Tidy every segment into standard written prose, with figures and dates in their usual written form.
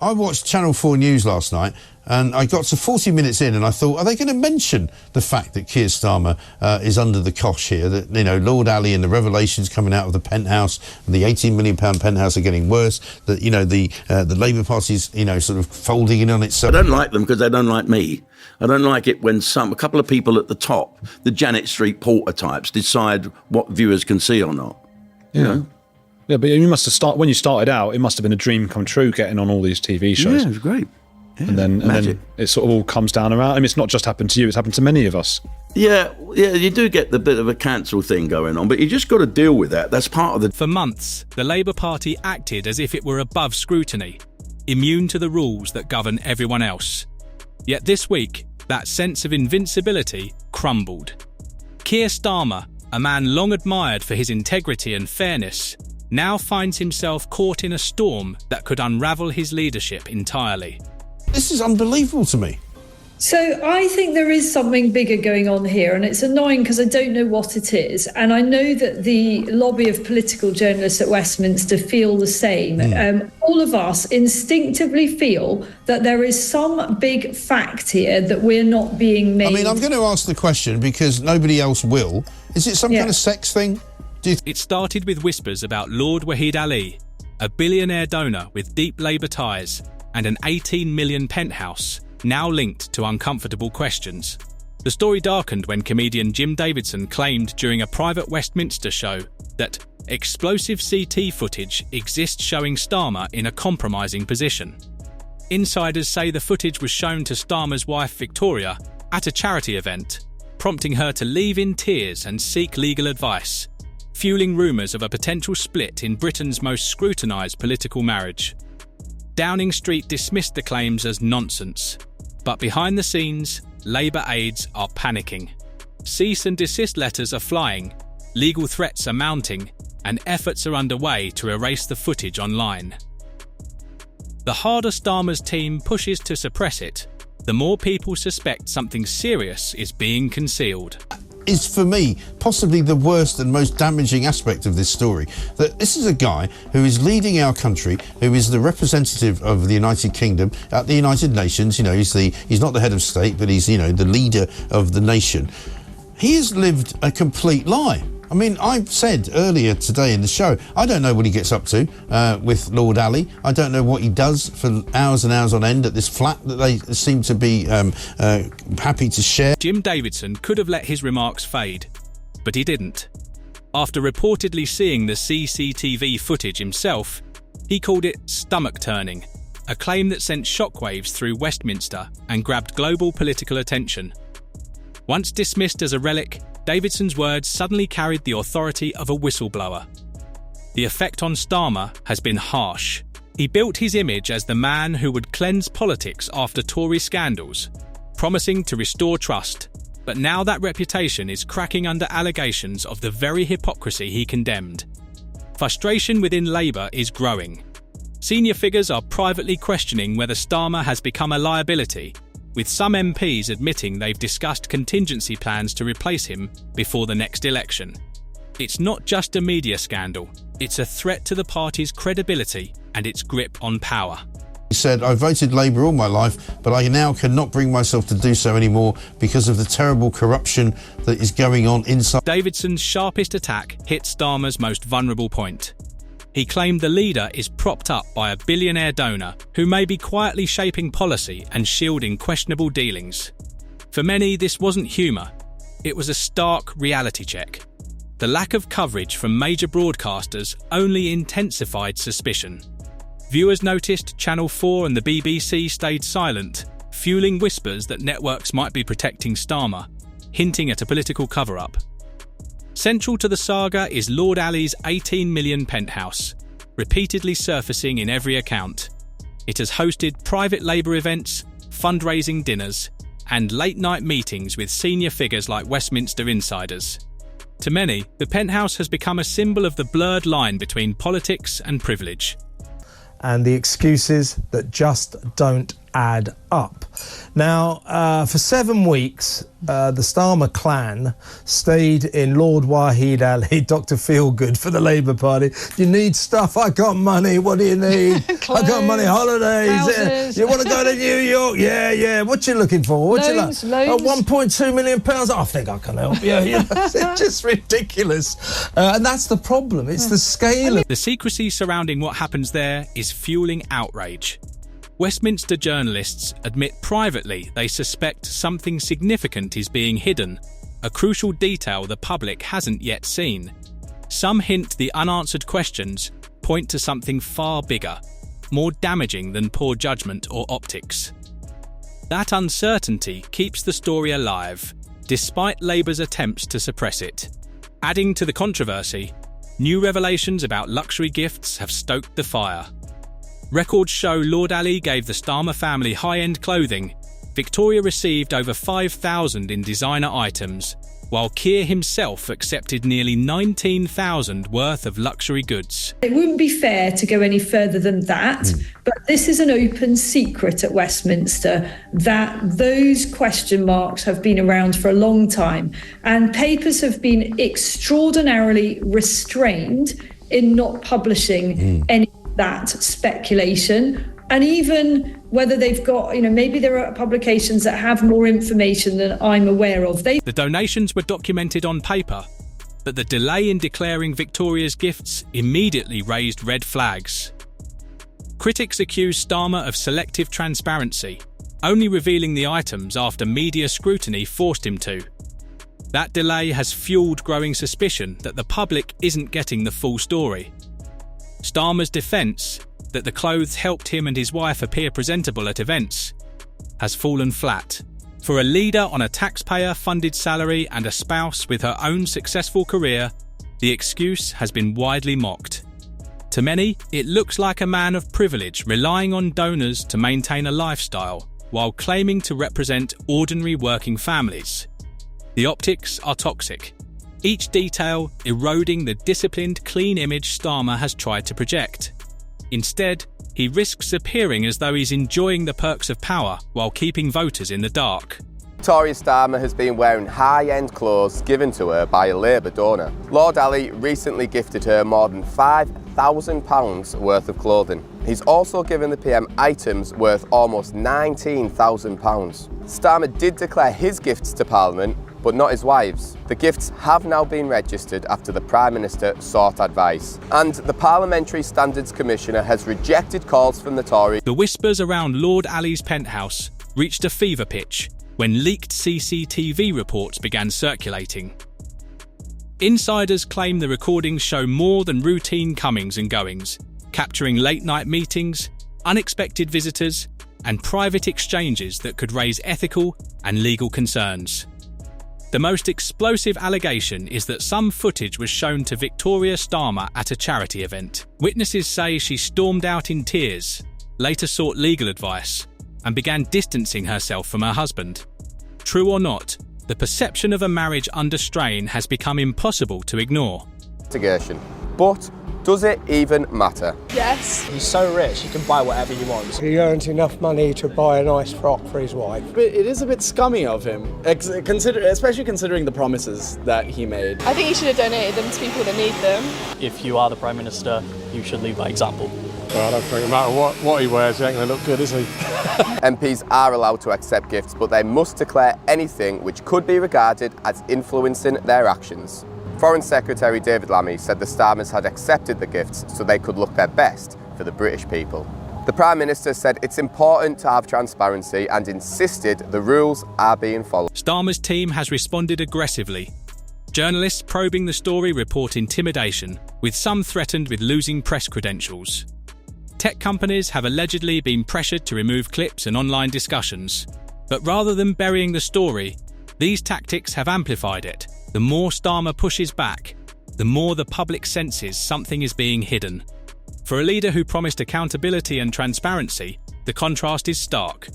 I watched Channel 4 News last night, and I got to 40 minutes in, and I thought, are they going to mention the fact that Keir Starmer is under the cosh here? That, you know, Lord Ali and the revelations coming out of the Penthouse, and the £18 million Penthouse are getting worse. That, you know, the Labour Party's, you know, sort of folding in on itself. I don't like them because they don't like me. I don't like it when a couple of people at the top, the Janet Street Porter types, decide what viewers can see or not. Yeah. You know? Yeah, but you must have when you started out, it must have been a dream come true getting on all these TV shows. Yeah, it was great. Yeah, and then it sort of all comes down around. I mean, it's not just happened to you, it's happened to many of us. Yeah, you do get the bit of a cancel thing going on, but you just got to deal with that. That's part of the... For months, the Labour Party acted as if it were above scrutiny, immune to the rules that govern everyone else. Yet this week, that sense of invincibility crumbled. Keir Starmer, a man long admired for his integrity and fairness, now finds himself caught in a storm that could unravel his leadership entirely. This is unbelievable to me. So I think there is something bigger going on here, and it's annoying because I don't know what it is. And I know that the lobby of political journalists at Westminster feel the same. All of us instinctively feel that there is some big fact here that we're not being made. I mean, I'm going to ask the question because nobody else will. Is it some kind of sex thing? It started with whispers about Lord Wahid Ali, a billionaire donor with deep Labour ties and an £18 million penthouse, now linked to uncomfortable questions. The story darkened when comedian Jim Davidson claimed during a private Westminster show that explosive CT footage exists showing Starmer in a compromising position. Insiders say the footage was shown to Starmer's wife Victoria at a charity event, prompting her to leave in tears and seek legal advice, fueling rumours of a potential split in Britain's most scrutinised political marriage. Downing Street dismissed the claims as nonsense, but behind the scenes, Labour aides are panicking. Cease and desist letters are flying, legal threats are mounting, and efforts are underway to erase the footage online. The harder Starmer's team pushes to suppress it, the more people suspect something serious is being concealed. Is, for me, possibly the worst and most damaging aspect of this story. That this is a guy who is leading our country, who is the representative of the United Kingdom at the United Nations. You know, he's not the head of state, but he's, you know, the leader of the nation. He has lived a complete lie. I mean, I said earlier today in the show, I don't know what he gets up to with Lord Ali. I don't know what he does for hours and hours on end at this flat that they seem to be happy to share. Jim Davidson could have let his remarks fade, but he didn't. After reportedly seeing the CCTV footage himself, he called it stomach-turning, a claim that sent shockwaves through Westminster and grabbed global political attention. Once dismissed as a relic, Davidson's words suddenly carried the authority of a whistleblower. The effect on Starmer has been harsh. He built his image as the man who would cleanse politics after Tory scandals, promising to restore trust. But now that reputation is cracking under allegations of the very hypocrisy he condemned. Frustration within Labour is growing. Senior figures are privately questioning whether Starmer has become a liability, with some MPs admitting they've discussed contingency plans to replace him before the next election. It's not just a media scandal, it's a threat to the party's credibility and its grip on power. He said, I voted Labour all my life, but I now cannot bring myself to do so anymore because of the terrible corruption that is going on inside. Davidson's sharpest attack hit Starmer's most vulnerable point. He claimed the leader is propped up by a billionaire donor who may be quietly shaping policy and shielding questionable dealings. For many, this wasn't humour. It was a stark reality check. The lack of coverage from major broadcasters only intensified suspicion. Viewers noticed Channel 4 and the BBC stayed silent, fueling whispers that networks might be protecting Starmer, hinting at a political cover-up. Central to the saga is Lord Ali's £18 million penthouse, repeatedly surfacing in every account. It has hosted private Labour events, fundraising dinners, and late-night meetings with senior figures like Westminster insiders. To many, the penthouse has become a symbol of the blurred line between politics and privilege. And the excuses that just don't add up. Now, for 7 weeks, the Starmer clan stayed in Lord Wahid Ali, Dr. Feelgood for the Labour Party. Do you need stuff? I got money. What do you need? I got money. Holidays. You want to go to New York? Yeah. What you looking for? What you like? Loans. 1.2 million pounds. I think I can help you. It's just ridiculous. And that's the problem. It's the scale of... The secrecy surrounding what happens there is fueling outrage. Westminster journalists admit privately they suspect something significant is being hidden, a crucial detail the public hasn't yet seen. Some hint the unanswered questions point to something far bigger, more damaging than poor judgment or optics. That uncertainty keeps the story alive, despite Labour's attempts to suppress it. Adding to the controversy, new revelations about luxury gifts have stoked the fire. Records show Lord Ali gave the Starmer family high-end clothing. Victoria received over 5,000 in designer items, while Keir himself accepted nearly 19,000 worth of luxury goods. It wouldn't be fair to go any further than that, but this is an open secret at Westminster that those question marks have been around for a long time, and papers have been extraordinarily restrained in not publishing any that speculation, and even whether they've got, maybe there are publications that have more information than I'm aware of. The donations were documented on paper, but the delay in declaring Victoria's gifts immediately raised red flags. Critics accuse Starmer of selective transparency, only revealing the items after media scrutiny forced him to. That delay has fueled growing suspicion that the public isn't getting the full story. Starmer's defence, that the clothes helped him and his wife appear presentable at events, has fallen flat. For a leader on a taxpayer-funded salary and a spouse with her own successful career, the excuse has been widely mocked. To many, it looks like a man of privilege relying on donors to maintain a lifestyle, while claiming to represent ordinary working families. The optics are toxic, each detail eroding the disciplined, clean image Starmer has tried to project. Instead, he risks appearing as though he's enjoying the perks of power while keeping voters in the dark. Victoria Starmer has been wearing high-end clothes given to her by a Labour donor. Lord Ali recently gifted her more than £5,000 worth of clothing. He's also given the PM items worth almost £19,000. Starmer did declare his gifts to Parliament, but not his wife's. The gifts have now been registered after the Prime Minister sought advice. And the Parliamentary Standards Commissioner has rejected calls from the Tories. The whispers around Lord Ali's penthouse reached a fever pitch when leaked CCTV reports began circulating. Insiders claim the recordings show more than routine comings and goings, capturing late-night meetings, unexpected visitors, and private exchanges that could raise ethical and legal concerns. The most explosive allegation is that some footage was shown to Victoria Starmer at a charity event. Witnesses say she stormed out in tears, later sought legal advice, and began distancing herself from her husband. True or not, the perception of a marriage under strain has become impossible to ignore. But does it even matter? Yes. He's so rich, he can buy whatever he wants. He earns enough money to buy a nice frock for his wife. But it is a bit scummy of him, especially considering the promises that he made. I think he should have donated them to people that need them. If you are the Prime Minister, you should lead by example. Well, I don't think no matter what he wears, he ain't going to look good, is he? MPs are allowed to accept gifts, but they must declare anything which could be regarded as influencing their actions. Foreign Secretary David Lammy said the Starmers had accepted the gifts so they could look their best for the British people. The Prime Minister said it's important to have transparency and insisted the rules are being followed. Starmer's team has responded aggressively. Journalists probing the story report intimidation, with some threatened with losing press credentials. Tech companies have allegedly been pressured to remove clips and online discussions. But rather than burying the story, these tactics have amplified it. The more Starmer pushes back, the more the public senses something is being hidden. For a leader who promised accountability and transparency, the contrast is stark.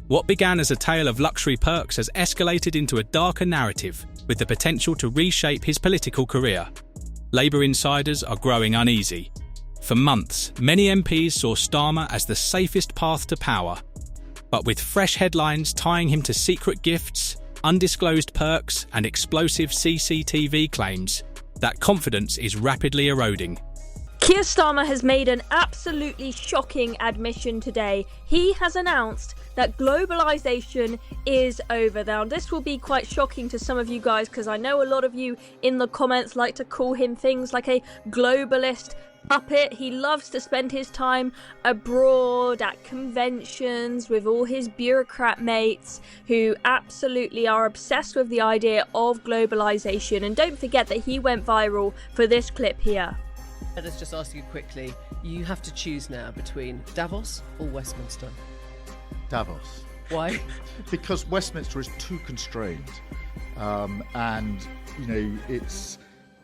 What began as a tale of luxury perks has escalated into a darker narrative with the potential to reshape his political career. Labour insiders are growing uneasy. For months, many MPs saw Starmer as the safest path to power. but with fresh headlines tying him to secret gifts, undisclosed perks, and explosive CCTV claims, that confidence is rapidly eroding. Keir Starmer has made an absolutely shocking admission today. He has announced that globalisation is over. Now, this will be quite shocking to some of you guys, because I know a lot of you in the comments like to call him things like a globalist puppet. He loves to spend his time abroad at conventions with all his bureaucrat mates who absolutely are obsessed with the idea of globalisation. And don't forget that he went viral for this clip here. Let's just ask you quickly, you have to choose now between Davos or Westminster. Davos. Why? Because Westminster is too constrained, and it's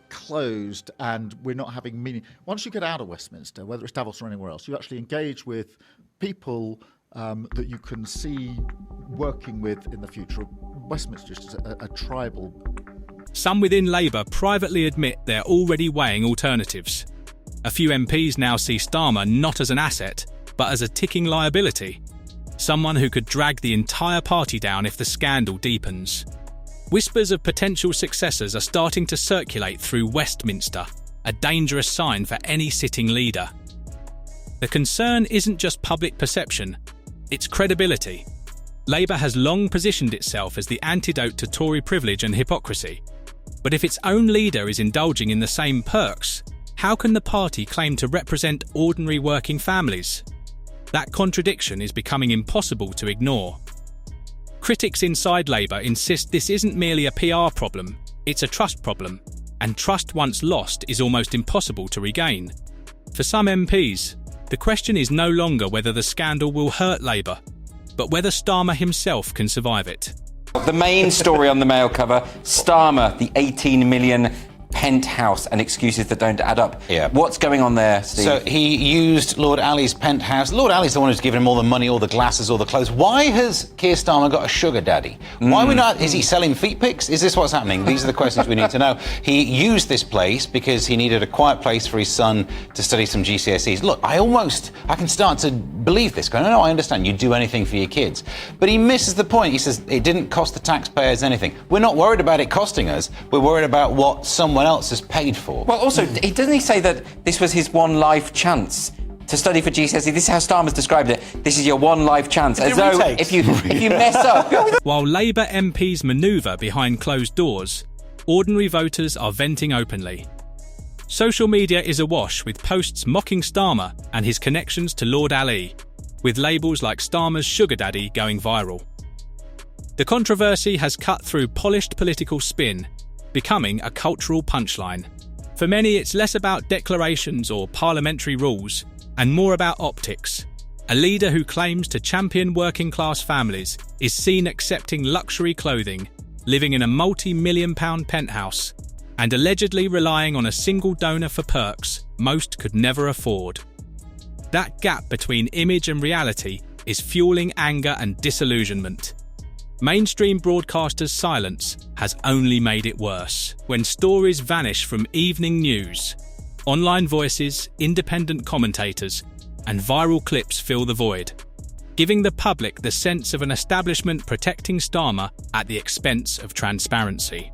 closed, and we're not having meaning. Once you get out of Westminster, whether it's Davos or anywhere else, you actually engage with people that you can see working with in the future. Westminster is just a tribal. Some within Labour privately admit they're already weighing alternatives. A few MPs now see Starmer not as an asset, but as a ticking liability. Someone who could drag the entire party down if the scandal deepens. Whispers of potential successors are starting to circulate through Westminster, a dangerous sign for any sitting leader. The concern isn't just public perception, it's credibility. Labour has long positioned itself as the antidote to Tory privilege and hypocrisy. But if its own leader is indulging in the same perks, how can the party claim to represent ordinary working families? That contradiction is becoming impossible to ignore. Critics inside Labour insist this isn't merely a PR problem, it's a trust problem, and trust once lost is almost impossible to regain. For some MPs, the question is no longer whether the scandal will hurt Labour, but whether Starmer himself can survive it. The main story on the Mail cover, Starmer, the 18 million penthouse and excuses that don't add up. Yeah. What's going on there, Steve? So he used Lord Ali's penthouse. Lord Ali's the one who's given him all the money, all the glasses, all the clothes. Why has Keir Starmer got a sugar daddy? Why are we not? Is he selling feet pics? Is this what's happening? These are the questions we need to know. He used this place because he needed a quiet place for his son to study some GCSEs. Look, I can start to believe this. Going, no, I understand. You do anything for your kids. But he misses the point. He says it didn't cost the taxpayers anything. We're not worried about it costing us. We're worried about what someone else has paid for. Well, also, doesn't he say that this was his one life chance to study for GCSE? This is how Starmer's described it. This is your one life chance. As though if you mess up... While Labour MPs manoeuvre behind closed doors, ordinary voters are venting openly. Social media is awash with posts mocking Starmer and his connections to Lord Ali, with labels like Starmer's sugar daddy going viral. The controversy has cut through polished political spin, becoming a cultural punchline. For many, it's less about declarations or parliamentary rules, and more about optics. A leader who claims to champion working-class families is seen accepting luxury clothing, living in a multi-million-pound penthouse, and allegedly relying on a single donor for perks most could never afford. That gap between image and reality is fueling anger and disillusionment. Mainstream broadcasters' silence has only made it worse. When stories vanish from evening news, online voices, independent commentators, and viral clips fill the void, giving the public the sense of an establishment protecting Starmer at the expense of transparency.